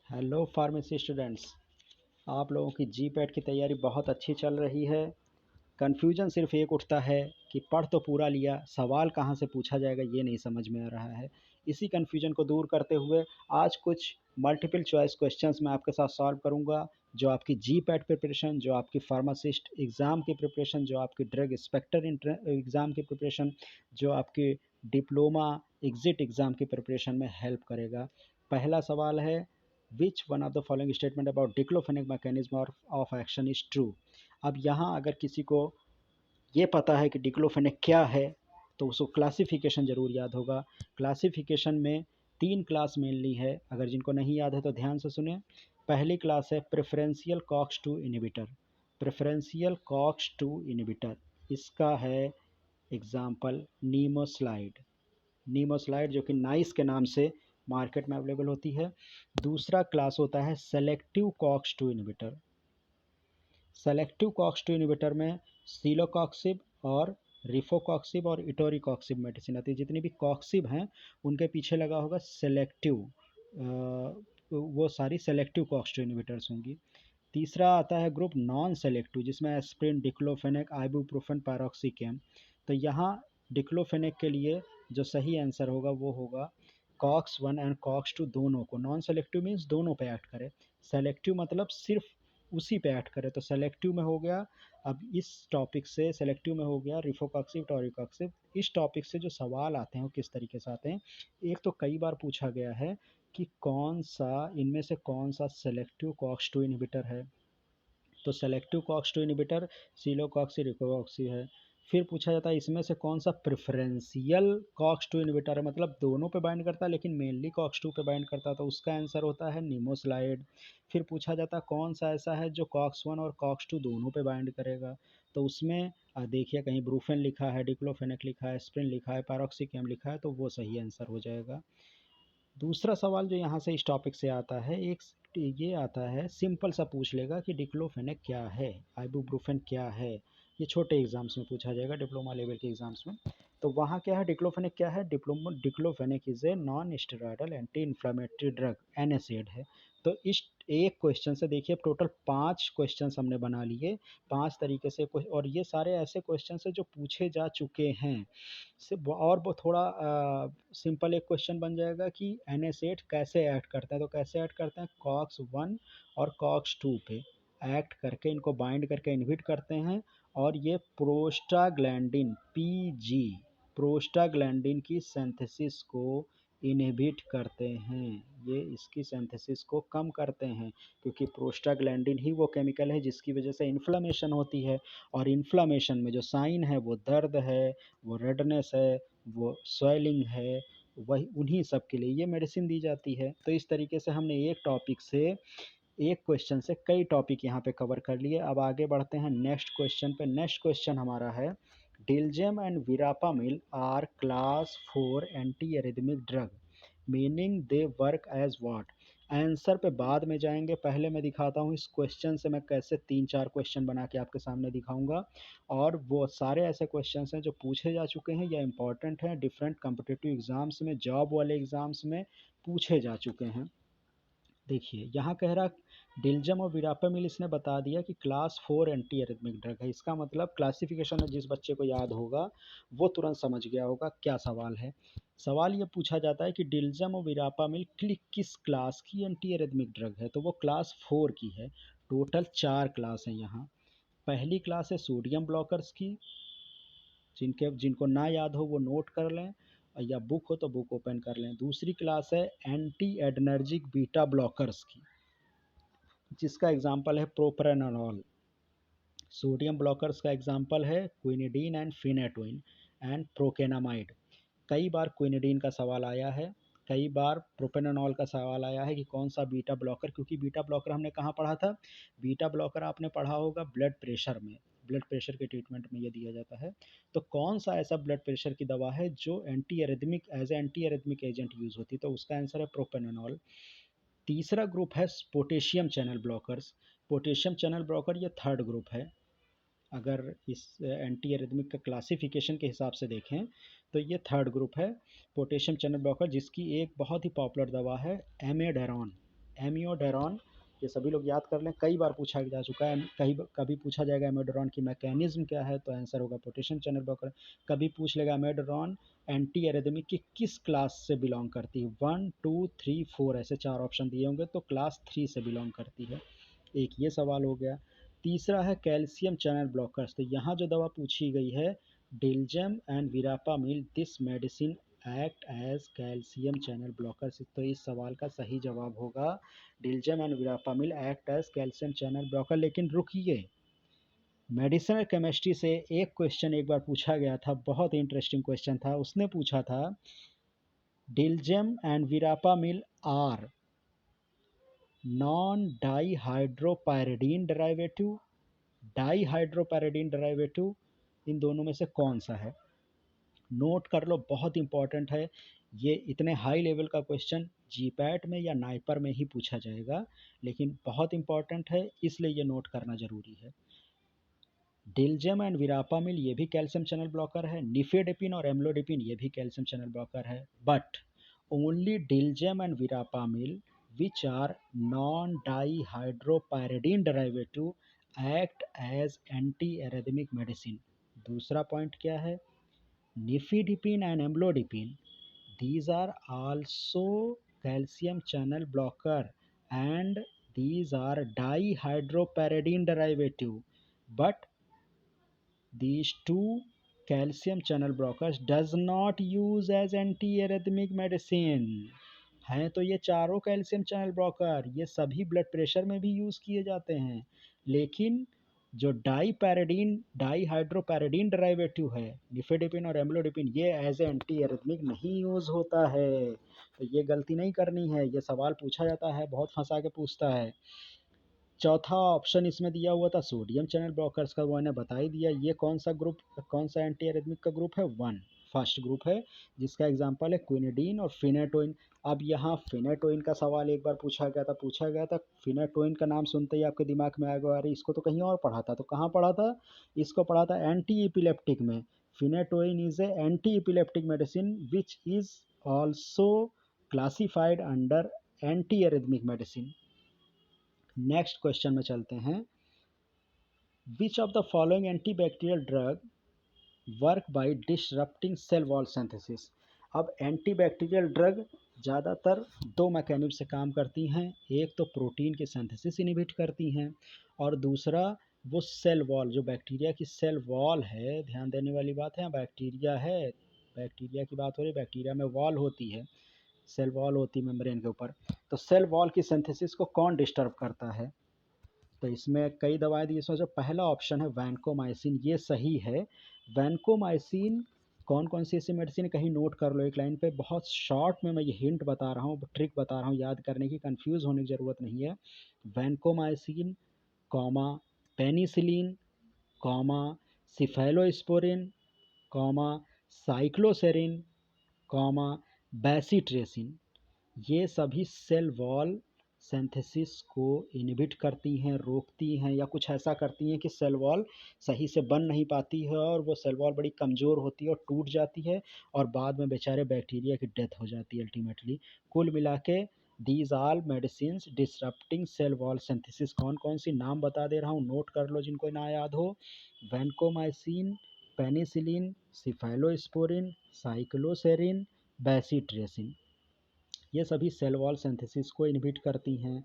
Hello pharmacy students. आप लोगों की जी पैट की तैयारी बहुत अच्छी चल रही है। कन्फ्यूजन सिर्फ एक उठता है कि पढ़ तो पूरा लिया, सवाल कहाँ से पूछा जाएगा ये नहीं समझ में आ रहा है। इसी कन्फ्यूजन को दूर करते हुए आज कुछ मल्टीपल चॉइस क्वेश्चंस मैं आपके साथ सॉल्व करूंगा, जो आपकी जी पैट प्रिपरेशन, जो आपकी फार्मासिस्ट एग्ज़ाम की प्रिपरेशन, जो आपकी ड्रग इंस्पेक्टर एग्ज़ाम की प्रिपरेशन, जो आपकी डिप्लोमा एग्ज़िट एग्ज़ाम की प्रिपरेशन में हेल्प करेगा। पहला सवाल है, विच one of the following statement about diclofenac mechanism of action is true. अब यहाँ अगर किसी को ये पता है कि डिक्लोफेनेक क्या है तो उसको क्लासिफिकेशन ज़रूर याद होगा। क्लासिफिकेशन में तीन क्लास मेनली है, अगर जिनको नहीं याद है तो ध्यान से सुने। पहली क्लास है preferential COX 2 inhibitor. Preferential COX 2 inhibitor, इसका है एग्जाम्पल नीमोस्लाइड। नीमोस्लाइड जो कि नाइस के नाम से मार्केट में अवेलेबल होती है। दूसरा क्लास होता है selective COX 2 inhibitor. Selective COX 2 inhibitor में सीलोकॉक्सिब और रिफोकॉक्सिब और इटोरिकॉक्सिब मेडिसिन आती है। जितनी भी कॉक्सिब हैं उनके पीछे लगा होगा सेलेक्टिव, वो सारी सेलेक्टिव कॉक्स 2 इनहिबिटर्स होंगी। तीसरा आता है ग्रुप नॉन सेलेक्टिव, जिसमें एस्प्रिन, डिक्लोफेनेक, आइबुप्रोफेन, पैरोक्सिकेम। तो यहाँ डिक्लोफेनेक के लिए जो सही आंसर होगा वो होगा कॉक्स 1 एंड कॉक्स 2 दोनों को। नॉन सेलेक्टिव मीन्स दोनों पे एक्ट करे, सेलेक्टिव मतलब सिर्फ उसी पे एक्ट करे। तो सेलेक्टिव में हो गया, अब इस टॉपिक से सेलेक्टिव में हो गया रिफोकॉक्सिब, टोरिकॉक्सिब। इस टॉपिक से जो सवाल आते हैं वो किस तरीके से आते हैं, एक तो कई बार पूछा गया है कि कौन सा इनमें से कौन सा सेलेक्टिव कॉक्स 2 इनहिबिटर है। तो सेलेक्टिव कॉक्स 2 इनहिबिटर सिलोकॉक्सी, रिकोकॉक्सी है। फिर पूछा जाता है इसमें से कौन सा प्रेफरेंशियल कॉक्स 2 इनहिबिटर है, मतलब दोनों पे बाइंड करता है लेकिन मेनली कॉक्स 2 पे बाइंड करता है, तो उसका आंसर होता है निमोस्लाइड। फिर पूछा जाता है कौन सा ऐसा है जो कॉक्स 1 और कॉक्स 2 दोनों पे बाइंड करेगा, तो उसमें देखिए कहीं ब्रूफेन लिखा है, डिक्लोफेनेक लिखा है, स्प्रिन लिखा है, पैरोक्सिकम लिखा है, तो वो सही आंसर हो जाएगा। दूसरा सवाल जो यहाँ से इस टॉपिक से आता है, एक ये आता है, सिंपल सा पूछ लेगा कि डिक्लोफेनेक क्या है, आइबुप्रोफेन क्या है। ये छोटे एग्जाम्स में पूछा जाएगा, डिप्लोमा लेवल के एग्जाम्स में। तो वहाँ क्या है, डिक्लोफेनेक क्या है, diclofenac is a non steroidal anti inflammatory drug, NSAID है। तो इस एक क्वेश्चन से देखिए टोटल 5 क्वेश्चन हमने बना लिए, 5 तरीके से। और ये सारे ऐसे क्वेश्चन है जो पूछे जा चुके हैं। और वो थोड़ा सिंपल एक क्वेश्चन बन जाएगा कि NH8 कैसे ऐड करता है। तो कैसे ऐड करते हैं, कॉक्स 1 और कॉक्स 2 पे एक्ट करके इनको बाइंड करके इनहिबिट करते हैं, और ये प्रोस्टाग्लैंडिन PG, प्रोस्टाग्लैंडिन की सिंथेसिस को इनहिबिट करते हैं। ये इसकी सिंथेसिस को कम करते हैं, क्योंकि प्रोस्टाग्लैंडिन ही वो केमिकल है जिसकी वजह से इन्फ्लामेशन होती है। और इन्फ्लामेशन में जो साइन है वो दर्द है, वो रेडनेस है, वो स्वेलिंग है, वही उन्हीं सब के लिए ये मेडिसिन दी जाती है। तो इस तरीके से हमने एक टॉपिक से, एक क्वेश्चन से कई टॉपिक यहाँ पे कवर कर लिए। अब आगे बढ़ते हैं नेक्स्ट क्वेश्चन पे। नेक्स्ट क्वेश्चन हमारा है, diltiazem and verapamil are class 4 anti arrhythmic drug, meaning they work as what. Answer पे बाद में जाएंगे, पहले मैं दिखाता हूँ इस क्वेश्चन से मैं कैसे 3-4 क्वेश्चन बना के आपके सामने दिखाऊंगा। और वो सारे ऐसे क्वेश्चन हैं जो पूछे जा चुके हैं या इंपॉर्टेंट हैं, डिफरेंट कम्पिटिटिव एग्जाम्स में, जॉब वाले एग्जाम्स में पूछे जा चुके हैं। देखिए यहाँ कह रहा, डिल्जम और विरापामिल इसने बता दिया कि क्लास 4 एंटी एरिथमिक ड्रग है। इसका मतलब क्लासिफिकेशन है, जिस बच्चे को याद होगा वो तुरंत समझ गया होगा क्या सवाल है। सवाल ये पूछा जाता है कि डिल्जम और विरापामिल किस क्लास की एंटी एरिथमिक ड्रग है, तो वो क्लास 4 की है। टोटल 4 क्लास हैं यहाँ। पहली क्लास है सोडियम ब्लॉकर्स की, जिनको ना याद हो वो नोट कर लें, या बुक हो तो बुक ओपन कर लें। दूसरी क्लास है एंटी एडनर्जिक बीटा ब्लॉकर्स की, जिसका एग्जाम्पल है प्रोप्रानोल। सोडियम ब्लॉकर्स का एग्जाम्पल है क्विनिडीन एंड फिनेटोइन एंड प्रोकेनामाइड। कई बार क्विनिडीन का सवाल आया है, कई बार प्रोपेनोल का सवाल आया है कि कौन सा बीटा ब्लॉकर, क्योंकि बीटा ब्लॉकर हमने कहाँ पढ़ा था, बीटा ब्लॉकर आपने पढ़ा होगा ब्लड प्रेशर में, ब्लड प्रेशर के ट्रीटमेंट में ये दिया जाता है। तो कौन सा ऐसा ब्लड प्रेशर की दवा है जो anti arrhythmic, as anti arrhythmic agent use होती है, तो उसका आंसर है प्रोपेनोल। तीसरा ग्रुप है potassium channel blockers. Potassium channel blocker ये थर्ड ग्रुप है। अगर इस एंटी एरिथमिक का क्लासिफिकेशन के हिसाब से देखें तो ये थर्ड ग्रुप है, पोटेशियम चैनल ब्लॉकर, जिसकी एक बहुत ही पॉपुलर दवा है एमेडारॉन। एमियोडेरॉन, ये सभी लोग याद कर लें, कई बार पूछा जा चुका है। कभी पूछा जाएगा एमियोडेरॉन की मैकेनिज्म क्या है, तो आंसर होगा पोटेशियम चैनल ब्लॉकर। कभी पूछ लेगा एमियोडेरॉन एंटी एरिथमिक की किस क्लास से बिलोंग करती है, 1 2 3 4 ऐसे 4 ऑप्शन दिए होंगे, तो क्लास 3 से बिलोंग करती है। एक ये सवाल हो गया। तीसरा है कैल्शियम चैनल ब्लॉकर्स, तो यहाँ जो दवा पूछी गई है diltiazem and verapamil, this medicine act as calcium channel blockers, तो इस सवाल का सही जवाब होगा diltiazem and verapamil act as calcium channel blocker. लेकिन रुकिए, मेडिसिनल केमिस्ट्री से एक क्वेश्चन एक बार पूछा गया था, बहुत इंटरेस्टिंग क्वेश्चन था। उसने पूछा था diltiazem and verapamil are non dihydropyridine derivative, dihydropyridine derivative इन दोनों में से कौन सा है? नोट कर लो, बहुत इंपॉर्टेंट है ये। इतने हाई लेवल का क्वेश्चन जीपैट में या नाइपर में ही पूछा जाएगा, लेकिन बहुत इंपॉर्टेंट है इसलिए ये नोट करना ज़रूरी है। डिल्जेम एंड विरापामिल ये भी कैल्शियम चैनल ब्लॉकर है, निफेडेपिन और एम्लोडिपिन ये भी कैल्शियम चैनल ब्लॉकर है, but only diltiazem and verapamil which are non dihydropyridine derivative act as anti arrhythmic medicine. दूसरा पॉइंट क्या है? Nifedipine and amlodipine, these are also calcium channel blocker and these are dihydropyridine derivative, but these two calcium channel blockers does not use as antiarrhythmic medicine। हैं तो ये चारों calcium channel blocker ये सभी blood pressure में भी use किए जाते हैं, लेकिन जो डाईपैराडीन डाईहाइड्रोपैराडीन डेरिवेटिव है निफेडिपिन और एम्लोडिपिन ये एज ए एंटी एरिथमिक नहीं यूज़ होता है। तो ये गलती नहीं करनी है, ये सवाल पूछा जाता है, बहुत फंसा के पूछता है। चौथा ऑप्शन इसमें दिया हुआ था सोडियम चैनल ब्लॉकर्स का, वो मैंने बता ही दिया। ये कौन सा ग्रुप, कौन सा एंटी एरिथमिक का ग्रुप है? 1 फर्स्ट ग्रुप है, जिसका एग्जांपल है क्विनिडीन और फिनेटोइन। अब यहाँ फिनेटोइन का सवाल एक बार पूछा गया था। फिनेटोइन का नाम सुनते ही आपके दिमाग में आएगा अरे इसको तो कहीं और पढ़ा था, तो कहाँ पढ़ा था? इसको पढ़ा था एंटी इपिलेप्टिक में। Phenytoin is a anti epileptic medicine which is also classified under anti arrhythmic medicine. Next question में चलते हैं। Which of the following antibacterial drug work by disrupting cell wall synthesis. अब एंटीबैक्टीरियल ड्रग ज़्यादातर दो mechanism से काम करती हैं, एक तो प्रोटीन के सिंथेसिस इनहिबिट करती हैं और दूसरा वो सेल वॉल, जो बैक्टीरिया की सेल वॉल है, ध्यान देने वाली बात है, बैक्टीरिया है, बैक्टीरिया की बात हो रही है, बैक्टीरिया में वॉल होती है, सेल वॉल होती है मेम्ब्रेन के ऊपर, तो सेल वॉल की सिंथेसिस को कौन डिस्टर्ब करता है? तो इसमें कई दवाएं दी, इसमें जो पहला ऑप्शन है वैनकोमाइसिन, ये सही है। वैनकोमाइसिन कौन कौन सी ऐसी मेडिसिन, कहीं नोट कर लो एक लाइन पे, बहुत शॉर्ट में मैं ये हिंट बता रहा हूँ, ट्रिक बता रहा हूँ, याद करने की, कंफ्यूज होने की ज़रूरत नहीं है। Vancomycin comma penicillin comma cephalosporin comma cycloserine comma bacitracin, ये सभी सेल वॉल सिंथेसिस को इनहिबिट करती हैं, रोकती हैं, या कुछ ऐसा करती हैं कि सेल वॉल सही से बन नहीं पाती है और वो सेल वॉल बड़ी कमज़ोर होती है और टूट जाती है और बाद में बेचारे बैक्टीरिया की डेथ हो जाती है अल्टीमेटली। कुल मिला के these all medicine disrupting cell wall synthesis, कौन कौन सी नाम बता दे रहा हूँ, नोट कर लो जिनको ना याद हो। Vancomycin, penicillin, cephalosporin, cycloserine, bacitracin, ये सभी सेल वॉल सिंथेसिस को इनहिबिट करती हैं।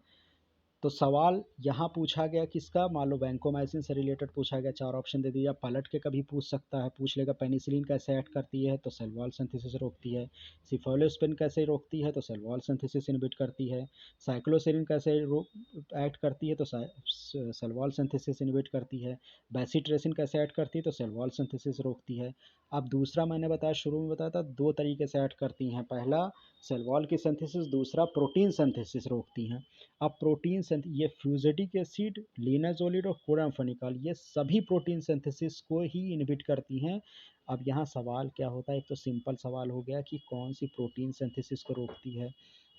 तो सवाल यहाँ पूछा गया किसका, मान लो वैनकोमाइसिन से रिलेटेड पूछा गया, 4 ऑप्शन दे दिया, पलट के कभी पूछ सकता है, पूछ लेगा पेनिसिलिन कैसे एक्ट करती है, तो सेल वॉल सिंथेसिस रोकती है। सिफेलोस्पोरिन कैसे रोकती है, तो सेल वॉल सिंथेसिस इनहिबिट करती है। साइक्लोसेरिन कैसे एक्ट करती है, तो सेल वॉल सिंथेसिस इनहिबिट करती है। बेसिट्रेसिन कैसे एक्ट करती है, तो सेल वॉल सिंथेसिस रोकती है। अब दूसरा मैंने बताया, शुरू में बताया था, दो तरीके से एक्ट करती हैं, पहला सेल वॉल की सिंथेसिस, दूसरा प्रोटीन सिंथेसिस रोकती हैं। अब प्रोटीन ये फ्यूजेटिक एसिड, लिनाजोलिड और कोराम्फेनिकॉल, ये सभी प्रोटीन सिंथेसिस को ही इनहिबिट करती हैं। अब यहाँ सवाल क्या होता है, एक तो सिंपल सवाल हो गया कि कौन सी प्रोटीन सिंथेसिस को रोकती है,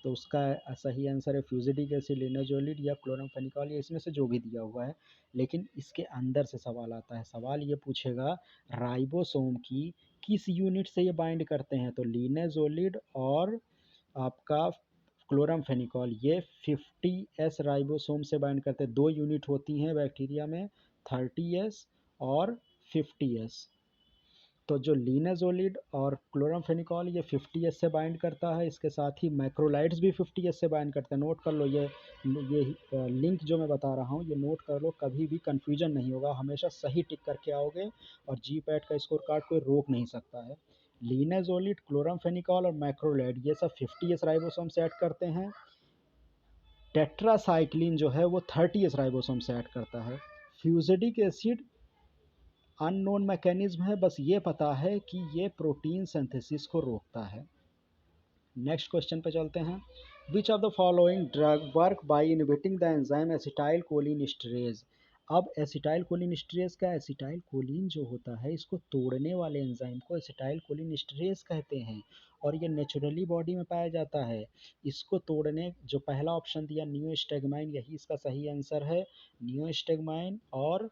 तो उसका सही आंसर है फ्यूजेटिक एसिड, लिनाजोलिड या क्लोराम्फेनिकॉल, या इसमें से जो भी दिया हुआ है। लेकिन इसके अंदर से सवाल आता है, सवाल ये पूछेगा राइबोसोम की किस यूनिट से ये बाइंड करते हैं, तो लिनाजोलिड और आपका क्लोरामफेनिकॉल ये 50s राइबोसोम से बाइंड करते हैं। 2 यूनिट होती हैं बैक्टीरिया में, 30s और 50s। तो जो लिनाजोलिड और क्लोरामफेनिकॉल ये 50s से बाइंड करता है। इसके साथ ही मैक्रोलाइड्स भी 50s से बाइंड करते हैं। नोट कर लो, ये लिंक जो मैं बता रहा हूँ ये नोट कर लो, कभी भी कन्फ्यूजन नहीं होगा, हमेशा सही टिक करके आओगे और जी पैट का स्कोर कार्ड कोई रोक नहीं सकता है। लिनाजोलिड, क्लोरामफेनिकॉल और मैक्रोलाइड ये सब 50s राइबोसोम से ऐड करते हैं। टेट्रासाइक्लिन जो है वो 30s राइबोसोम से ऐड करता है। फ्यूजिडिक एसिड अननोन मैकेनिज्म है, बस ये पता है कि ये प्रोटीन सिंथेसिस को रोकता है। नेक्स्ट क्वेश्चन पे चलते हैं। Which of the following drug work by inhibiting the enzyme acetylcholinesterase. अब एसिटाइल कोलिनस्टरेज का, एसिटाइल कोलिन जो होता है इसको तोड़ने वाले एंजाइम को एसिटाइल कोलिनस्टरेज कहते हैं और ये नेचुरली बॉडी में पाया जाता है। इसको तोड़ने, जो पहला ऑप्शन दिया नियोस्टेगमाइन, यही इसका सही आंसर है। नियोस्टेगमाइन और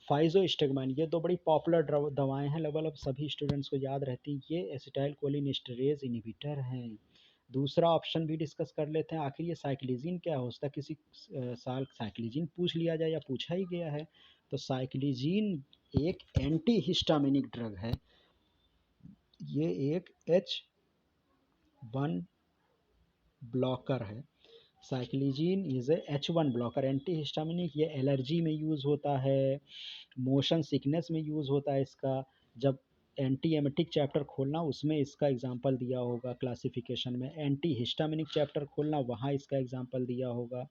फाइजोस्टेगमाइन ये दो बड़ी पॉपुलर दवाएं हैं, लगभग सभी स्टूडेंट्स को याद रहती हैं। ये एसिटाइल कोलिनस्टरेज इनहिबिटर हैं। दूसरा ऑप्शन भी डिस्कस कर लेते हैं, आखिर ये साइक्लिजिन क्या होता है, किसी साल साइक्लिजिन पूछ लिया जाए या पूछा ही गया है। तो साइक्लिजिन एक एंटी हिस्टामिनिक ड्रग है। ये एक H1 ब्लॉकर है। साइक्लिजिन is a H1 blocker, anti histaminic. ये एलर्जी में यूज़ होता है, मोशन सिकनेस में यूज़ होता है इसका। जब एंटी एमेटिक चैप्टर खोलना उसमें इसका एग्जाम्पल दिया होगा, क्लासिफिकेशन में एंटी हिस्टामिनिक चैप्टर खोलना वहाँ इसका एग्जाम्पल दिया होगा।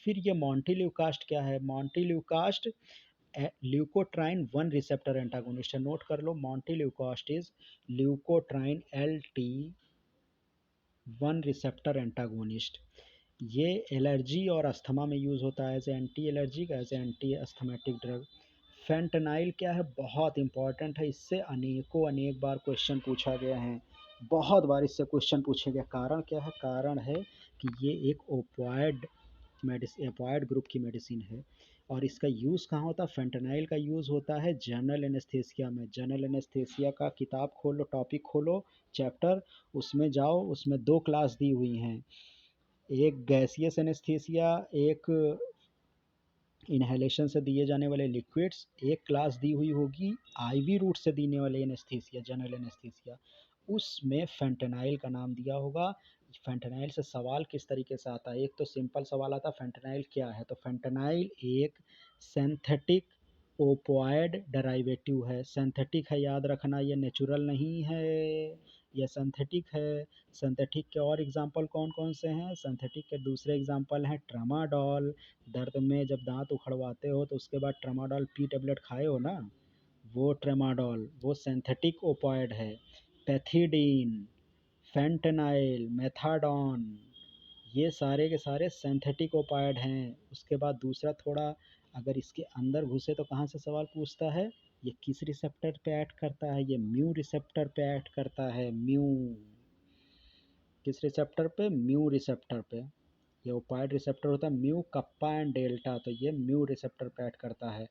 फिर ये मॉन्टेल्यूकास्ट क्या है, मॉन्टेल्यूकास्ट ल्यूकोट्राइन 1 रिसेप्टर एंटागोनिस्ट है। नोट कर लो, montelukast is leukotriene LT1 receptor antagonist. ये एलर्जी और अस्थमा में यूज़ होता है as anti allergic, as anti asthmatic drug. Fentanyl क्या है, बहुत इंपॉर्टेंट है, इससे अनेक बार क्वेश्चन पूछा गया है, बहुत बार इससे क्वेश्चन पूछे गए। कारण क्या है, कारण है कि ये एक ओपॉइड मेडिसिन, ओपॉइड ग्रुप की मेडिसिन है। और इसका यूज़ कहाँ होता है, फेंटनाइल का यूज़ होता है जनरल एनेस्थीसिया में। जनरल एनेस्थीसिया का किताब खोलो, टॉपिक खोलो, चैप्टर, उसमें जाओ, उसमें 2 क्लास दी हुई हैं, एक गैसियस एनेस्थीसिया, एक इनहेलेशन से दिए जाने वाले लिक्विड्स, एक क्लास दी हुई होगी आईवी रूट से देने वाले एनेस्थीसिया, जनरल एनेस्थीसिया, उसमें फेंटनाइल का नाम दिया होगा। फेंटनाइल से सवाल किस तरीके से आता है, एक तो सिंपल सवाल आता है फेंटनाइल क्या है, तो फेंटनाइल एक सिंथेटिक ओपॉइड डेरिवेटिव है। सिंथेटिक है, याद रखना, ये नेचुरल नहीं है, ये सिंथेटिक है। सिंथेटिक के और एग्जांपल कौन कौन से हैं, सिंथेटिक के दूसरे एग्जांपल हैं ट्रामाडोल, दर्द में जब दांत उखड़वाते हो तो उसके बाद ट्रामाडोल पी टेबलेट खाए हो ना, वो ट्रामाडोल वो सिंथेटिक ओपॉइड है। पैथिडीन, फेंटनाइल, मेथाडोन, ये सारे के सारे सिंथेटिक ओपॉइड हैं। उसके बाद दूसरा, थोड़ा अगर इसके अंदर घुसे तो कहाँ से सवाल पूछता है, ये किस रिसेप्टर पे ऐड करता है, ये म्यू रिसेप्टर पे ऐड करता है। म्यू, किस रिसेप्टर पे, म्यू रिसेप्टर पे। ये ओपाइड रिसेप्टर होता है म्यू, कप्पा एंड डेल्टा, तो ये म्यू रिसेप्टर पे ऐड करता है।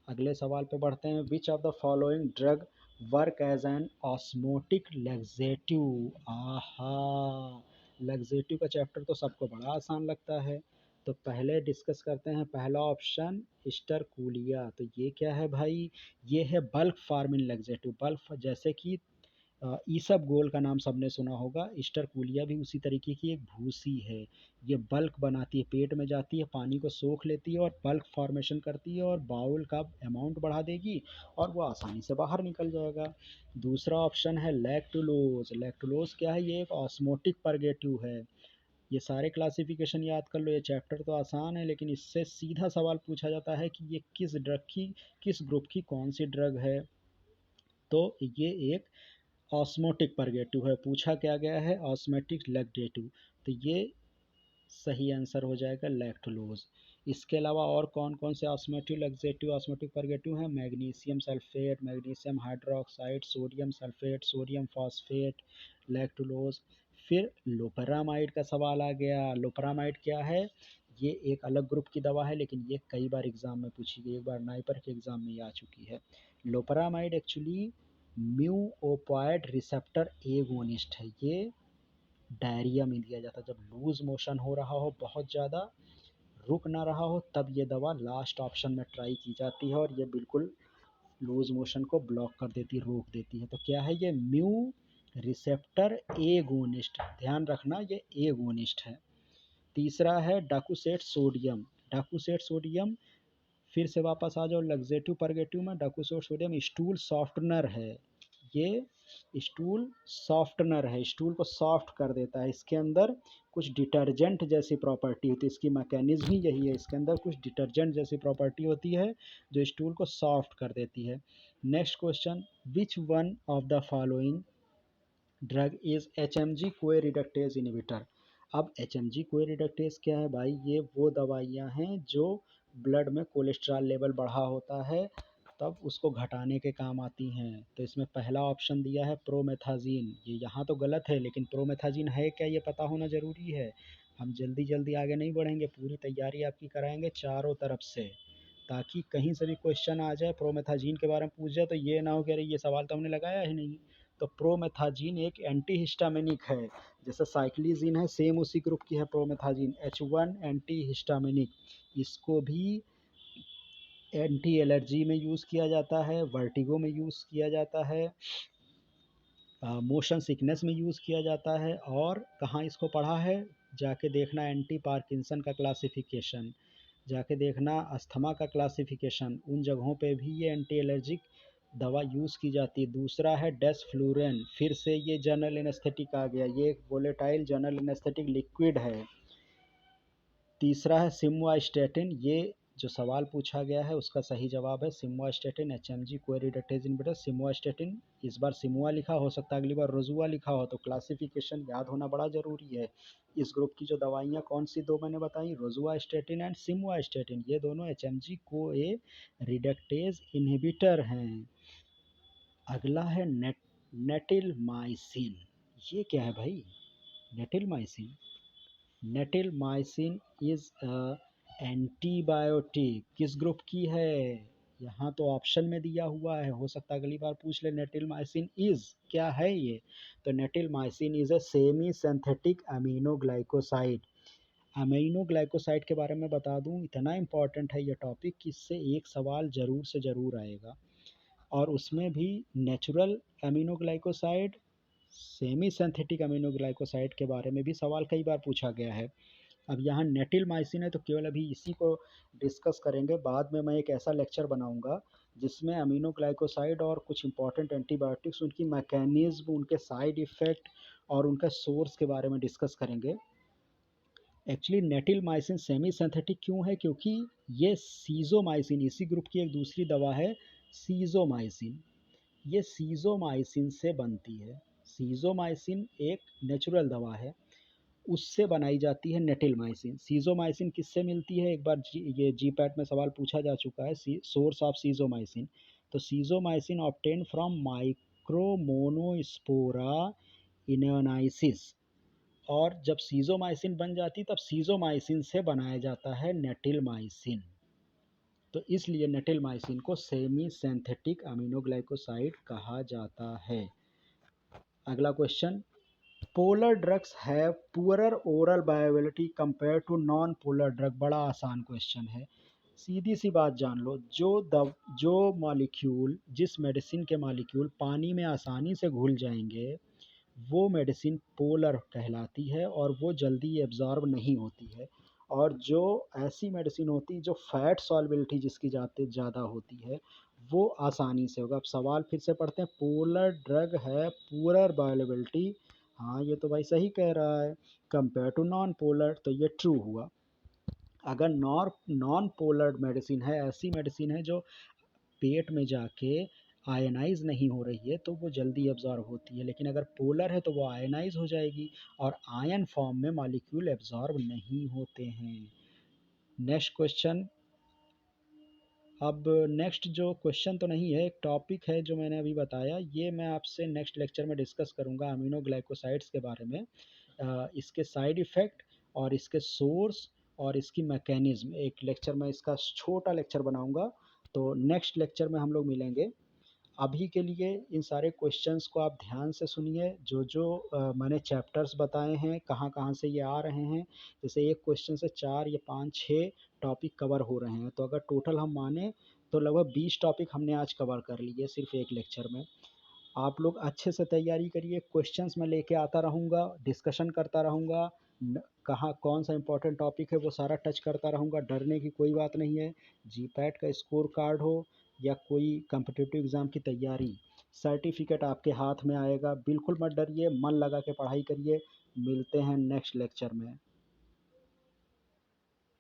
अगले सवाल पे बढ़ते हैं। Which of the following drug work as an osmotic laxative. आहा, लैक्सेटिव का चैप्टर तो सबको बड़ा आसान लगता है, तो पहले डिस्कस करते हैं पहला ऑप्शन स्टरकूलिया। तो ये क्या है भाई, ये है बल्क फार्मिन लैक्सेटिव। बल्क जैसे कि ईसबगोल का नाम सबने सुना होगा, स्टरकूलिया भी उसी तरीके की एक भूसी है। ये बल्क बनाती है, पेट में जाती है, पानी को सोख लेती है और बल्क फॉर्मेशन करती है और बाउल का अमाउंट बढ़ा देगी और वो आसानी से बाहर निकल जाएगा। दूसरा ऑप्शन है लैक्टुलोज। लैक्टुलोज क्या है, ये एक ऑस्मोटिक परगेटिव है। ये सारे क्लासिफिकेशन याद कर लो, ये चैप्टर तो आसान है लेकिन इससे सीधा सवाल पूछा जाता है कि ये किस ड्रग की, किस ग्रुप की कौन सी ड्रग है। तो ये एक ऑस्मोटिक परगेटिव है। पूछा क्या गया है, ऑस्मेटिक लैक्टेटिव, तो ये सही आंसर हो जाएगा लैक्टुलोज। इसके अलावा और कौन कौन से ऑस्मेटिव लैक्सेटिव ऑस्मेटिक परगेटिव हैं, magnesium sulphate, magnesium hydroxide, sodium sulphate, sodium phosphate, lactulose. फिर लोपेरामाइड का सवाल आ गया। लोपेरामाइड क्या है, ये एक अलग ग्रुप की दवा है लेकिन ये कई बार एग्जाम में पूछी गई, एक बार नाइपर के एग्जाम में ये आ चुकी है। Loperamide actually mu opioid receptor agonist है। ये डायरिया में दिया जाता है। जब लूज मोशन हो रहा हो बहुत ज़्यादा, रुक ना रहा हो, तब ये दवा लास्ट ऑप्शन में ट्राई की जाती है और ये बिल्कुल लूज मोशन को ब्लॉक कर देती है, रोक देती है। तो क्या है ये? Mu receptor agonist. ध्यान रखना ये एगोनिस्ट है। तीसरा है डाकुसेट सोडियम। डाकुसेट सोडियम, फिर से वापस आ जाओ लग्जेटिव परगेटिव में। डाकुसेट सोडियम स्टूल सॉफ्टनर है। ये स्टूल सॉफ्टनर है, स्टूल को सॉफ्ट कर देता है। इसके अंदर कुछ डिटर्जेंट जैसी प्रॉपर्टी होती है, इसकी मैकेनिज्म ही यही है। इसके अंदर कुछ डिटर्जेंट जैसी प्रॉपर्टी होती है जो स्टूल को सॉफ्ट कर देती है। Next question, which one of the following drug is H M G CoA reductase inhibitor. अब H M G CoA reductase क्या है भाई? ये वो दवाइयाँ हैं जो ब्लड में कोलेस्ट्रॉल लेवल बढ़ा होता है, तब उसको घटाने के काम आती हैं। तो इसमें पहला ऑप्शन दिया है प्रोमेथाजीन। ये यहाँ तो गलत है, लेकिन प्रोमेथाजीन है क्या ये पता होना ज़रूरी है। हम जल्दी जल्दी आगे नहीं बढ़ेंगे, पूरी तैयारी आपकी कराएंगे चारों तरफ से, ताकि कहीं से भी क्वेश्चन आ जाए प्रोमेथाजीन के बारे में पूछ जाए तो ये ना हो कि अरे ये सवाल तो हमने लगाया ही नहीं। तो प्रोमेथाजीन एक एंटीहिस्टामिनिक है, जैसे साइक्लिजीन है, सेम उसी ग्रुप की है प्रोमेथाजीन, H1 एंटीहिस्टामिनिक। इसको भी एंटी एलर्जी में यूज़ किया जाता है, वर्टिगो में यूज़ किया जाता है, मोशन सिकनेस में यूज़ किया जाता है। और कहाँ इसको पढ़ा है? जाके देखना एंटी पार्किंसन का क्लासिफिकेशन, जाके देखना अस्थमा का क्लासिफिकेशन, उन जगहों पे भी ये एंटी एलर्जिक दवा यूज़ की जाती है। दूसरा है डेस्फ्लूरेन, फिर से ये जनरल एनेस्थेटिक आ गया, ये एक वोलेटाइल जनरल एनेस्थेटिक लिक्विड है। तीसरा है सिमवास्टेटिन, ये जो सवाल पूछा गया है उसका सही जवाब है simvastatin, H M G CoA reductase inhibitor simvastatin. इस बार सिमुआ लिखा, हो सकता है अगली बार रोजुआ लिखा हो, तो क्लासिफिकेशन याद होना बड़ा ज़रूरी है। इस ग्रुप की जो दवाइयाँ कौन सी दो मैंने बताई? रोजुआस्टेटिन एंड सिमवास्टेटिन, ये दोनों H M G CoA reductase inhibitor हैं। अगला है नेटिलमाइसिन। ये क्या है भाई? नेटिलमाइसिन, नेटिलमाइसिन इज एंटीबायोटिक, किस ग्रुप की है? यहाँ तो ऑप्शन में दिया हुआ है, हो सकता है अगली बार पूछ ले नेटिलमाइसिन इज क्या है ये। तो netilmicin is a semi synthetic aminoglycoside. Aminoglycoside के बारे में बता दूं, इतना इम्पॉर्टेंट है ये टॉपिक कि इससे एक सवाल ज़रूर से ज़रूर आएगा। और उसमें भी natural aminoglycoside, semi synthetic aminoglycoside के बारे में भी सवाल कई बार पूछा गया है। अब यहाँ नेटिलमाइसिन है तो केवल अभी इसी को डिस्कस करेंगे। बाद में मैं एक ऐसा लेक्चर बनाऊंगा जिसमें अमीनोग्लाइकोसाइड और कुछ इंपॉर्टेंट एंटीबायोटिक्स, उनकी मैकेनिज्म, उनके साइड इफ़ेक्ट और उनका सोर्स के बारे में डिस्कस करेंगे। एक्चुअली नेटिलमाइसिन सेमी सिंथेटिक क्यों है? क्योंकि ये सीजोमाइसिन, इसी ग्रुप की एक दूसरी दवा है सीजोमाइसिन, ये सीजोमाइसिन से बनती है। सीजोमाइसिन एक नेचुरल दवा है, उससे बनाई जाती है नेटिलमाइसिन। सीजोमाइसिन किससे मिलती है? एक बार ये जी पैट में सवाल पूछा जा चुका है, सोर्स ऑफ सीजोमाइसिन। तो सीजोमाइसिन ऑब्टेन फ्रॉम माइक्रोमोनोस्पोरा इनेनाइसिस। और जब सीजोमाइसिन बन जाती तब सीजोमाइसिन से बनाया जाता है नेटिलमाइसिन। तो इसलिए नेटिलमाइसिन को सेमी सिंथेटिक अमीनोग्लाइकोसाइड कहा जाता है। अगला question, polar drugs have poorer oral bioavailability compare to non polar drug. बड़ा आसान क्वेश्चन है, सीधी सी बात जान लो। जो मॉलिक्यूल, जिस मेडिसिन के मॉलिक्यूल पानी में आसानी से घुल जाएंगे वो मेडिसिन पोलर कहलाती है और वो जल्दी एब्जॉर्ब नहीं होती है। और जो ऐसी मेडिसिन होती है जो फैट सॉल्बिलिटी जिसकी ज़्यादा होती है वो आसानी से होगा। अब सवाल फिर से पढ़ते हैं, पोलर ड्रग है पुअरर बायोअवेलेबिलिटी, हाँ ये तो भाई सही कह रहा है, कंपेयर टू नॉन पोलर, तो ये ट्रू हुआ। अगर नॉन पोलर मेडिसिन है, ऐसी मेडिसिन है जो पेट में जाके आयनाइज नहीं हो रही है तो वो जल्दी एब्जॉर्ब होती है, लेकिन अगर पोलर है तो वो आयनाइज हो जाएगी और आयन फॉर्म में मॉलिक्यूल एब्जॉर्ब नहीं होते हैं। Next question. अब नेक्स्ट जो क्वेश्चन तो नहीं है, एक टॉपिक है जो मैंने अभी बताया, ये मैं आपसे नेक्स्ट लेक्चर में डिस्कस करूँगा अमीनोग्लाइकोसाइड्स के बारे में, इसके साइड इफ़ेक्ट और इसके सोर्स और इसकी मैकेनिज्म। एक लेक्चर मैं इसका छोटा लेक्चर बनाऊँगा, तो नेक्स्ट लेक्चर में हम लोग मिलेंगे। अभी के लिए इन सारे क्वेश्चंस को आप ध्यान से सुनिए, जो जो मैंने चैप्टर्स बताए हैं कहाँ कहाँ से ये आ रहे हैं। जैसे एक क्वेश्चन से 4 या 5 6 टॉपिक कवर हो रहे हैं, तो अगर टोटल हम माने तो लगभग 20 टॉपिक हमने आज कवर कर लिए सिर्फ एक लेक्चर में। आप लोग अच्छे से तैयारी करिए, क्वेश्चंस मैं लेके आता रहूँगा, डिस्कशन करता रहूँगा, कहाँ कौन सा इंपॉर्टेंट टॉपिक है वो सारा टच करता रहूँगा, डरने की कोई बात नहीं है। जीपैट का स्कोर कार्ड हो या कोई कम्पिटिटिव एग्ज़ाम की तैयारी, सर्टिफिकेट आपके हाथ में आएगा। बिल्कुल मत डरिए, मन लगा के पढ़ाई करिए। मिलते हैं नेक्स्ट लेक्चर में।